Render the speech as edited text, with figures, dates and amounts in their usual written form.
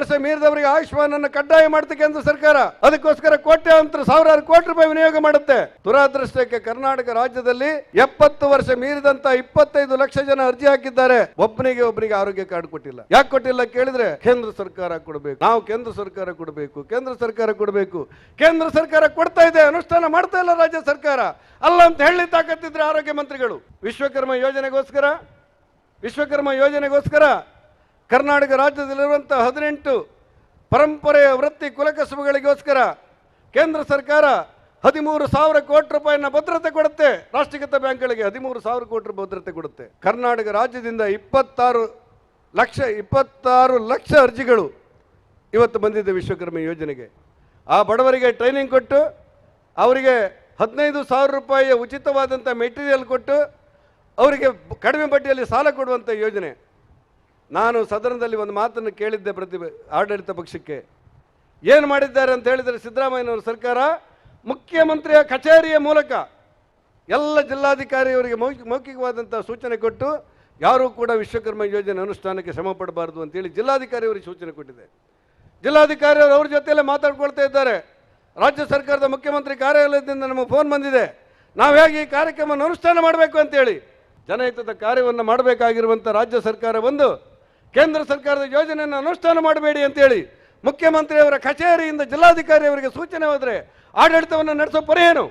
ವರ್ಷ ಮೀರಿದವರಿಗೆ ಆಯುಷ್ಮಾನ್ ಅನ್ನು ಕಡ್ಡಾಯ ಮಾಡುತ್ತೆ ಕೇಂದ್ರ ಸರ್ಕಾರ. ಅದಕ್ಕೋಸ್ಕರ ಕೋಟ್ಯಾಂತರ ಸಾವಿರಾರು ಕೋಟಿ ರೂಪಾಯಿ ವಿನಿಯೋಗ ಮಾಡುತ್ತೆ. ದುರಾದೃಷ್ಟಕ್ಕೆ ಕರ್ನಾಟಕ ರಾಜ್ಯದಲ್ಲಿ 70 ವರ್ಷ ಮೀರಿದಂತ 25 ಲಕ್ಷ ಜನ ಅರ್ಜಿ ಹಾಕಿದ್ದಾರೆ. ಒಬ್ಬನಿಗೆ ಆರೋಗ್ಯ ಕಾರ್ಡ್ ಕೊಟ್ಟಿಲ್ಲ. ಯಾಕೆ ಕೊಟ್ಟಿಲ್ಲ ಕೇಳಿದ್ರೆ ಕೇಂದ್ರ ಸರ್ಕಾರ ಕೊಡಬೇಕು, ನಾವು ಕೇಂದ್ರ ಸರ್ಕಾರ ಕೊಡಬೇಕು, ಕೇಂದ್ರ ಸರ್ಕಾರ ಕೊಡಬೇಕು. ಕೇಂದ್ರ ಸರ್ಕಾರ ಕೊಡ್ತಾ ಇದೆ, ಅನುಷ್ಠಾನ ಮಾಡ್ತಾ ಇಲ್ಲ ರಾಜ್ಯ ಸರ್ಕಾರ. ಅಲ್ಲ ಅಂತ ಹೇಳಿ ತಾಕತ್ತಿದ್ರೆ ಆರೋಗ್ಯ ಮಂತ್ರಿಗಳು ವಿಶ್ವಕರ್ಮ ಯೋಜನೆಗೋಸ್ಕರ ಕರ್ನಾಟಕ ರಾಜ್ಯದಲ್ಲಿರುವಂತಹ 18 ಪರಂಪರೆಯ ವೃತ್ತಿ ಕುಲಕಸುಬುಗಳಿಗೋಸ್ಕರ ಕೇಂದ್ರ ಸರ್ಕಾರ 13,000 ಕೋಟಿ ರೂಪಾಯಿನ ಭದ್ರತೆ ಕೊಡುತ್ತೆ. ರಾಷ್ಟ್ರೀಕೃತ ಬ್ಯಾಂಕ್ಗಳಿಗೆ 13,000 ಕೋಟಿ ರೂಪಾಯಿ ಭದ್ರತೆ ಕೊಡುತ್ತೆ. ಕರ್ನಾಟಕ ರಾಜ್ಯದಿಂದ 26 ಲಕ್ಷ ಅರ್ಜಿಗಳು ಇವತ್ತು ಬಂದಿದೆ ವಿಶ್ವಕರ್ಮ ಯೋಜನೆಗೆ. ಆ ಬಡವರಿಗೆ ಟ್ರೈನಿಂಗ್ ಕೊಟ್ಟು ಅವರಿಗೆ 15,000 ರೂಪಾಯಿಯ ಉಚಿತವಾದಂಥ ಮೆಟೀರಿಯಲ್ ಕೊಟ್ಟು ಅವರಿಗೆ ಕಡಿಮೆ ಬಡ್ಡಿಯಲ್ಲಿ ಸಾಲ ಕೊಡುವಂಥ ಯೋಜನೆ. ನಾನು ಸದನದಲ್ಲಿ ಒಂದು ಮಾತನ್ನು ಕೇಳಿದ್ದೆ ಆಡಳಿತ ಪಕ್ಷಕ್ಕೆ. ಏನು ಮಾಡಿದ್ದಾರೆ ಅಂತ ಹೇಳಿದರೆ, ಸಿದ್ದರಾಮಯ್ಯನವರ ಸರ್ಕಾರ ಮುಖ್ಯಮಂತ್ರಿಯ ಕಚೇರಿಯ ಮೂಲಕ ಎಲ್ಲ ಜಿಲ್ಲಾಧಿಕಾರಿಯವರಿಗೆ ಮೌಖಿಕವಾದಂಥ ಸೂಚನೆ ಕೊಟ್ಟು ಯಾರೂ ಕೂಡ ವಿಶ್ವಕರ್ಮ ಯೋಜನೆ ಅನುಷ್ಠಾನಕ್ಕೆ ಶ್ರಮ ಪಡಬಾರದು ಅಂತೇಳಿ ಜಿಲ್ಲಾಧಿಕಾರಿಯವರಿಗೆ ಸೂಚನೆ ಕೊಟ್ಟಿದೆ. ಜಿಲ್ಲಾಧಿಕಾರಿಯವರು ಅವ್ರ ಜೊತೆಯಲ್ಲೇ ಮಾತಾಡ್ಕೊಳ್ತಾ ಇದ್ದಾರೆ. ರಾಜ್ಯ ಸರ್ಕಾರದ ಮುಖ್ಯಮಂತ್ರಿ ಕಾರ್ಯಾಲಯದಿಂದ ನಮಗೆ ಫೋನ್ ಬಂದಿದೆ, ನಾವು ಹೇಗೆ ಈ ಕಾರ್ಯಕ್ರಮವನ್ನು ಅನುಷ್ಠಾನ ಮಾಡಬೇಕು ಅಂತೇಳಿ. ಜನಹಿತದ ಕಾರ್ಯವನ್ನು ಮಾಡಬೇಕಾಗಿರುವಂಥ ರಾಜ್ಯ ಸರ್ಕಾರ ಬಂದು ಕೇಂದ್ರ ಸರ್ಕಾರದ ಯೋಜನೆಯನ್ನು ಅನುಷ್ಠಾನ ಮಾಡಬೇಡಿ ಅಂತೇಳಿ ಮುಖ್ಯಮಂತ್ರಿಯವರ ಕಚೇರಿಯಿಂದ ಜಿಲ್ಲಾಧಿಕಾರಿಯವರಿಗೆ ಸೂಚನೆ ಹೋದರೆ ಆಡಳಿತವನ್ನು ನಡೆಸೋ ಪರಿ ಏನು?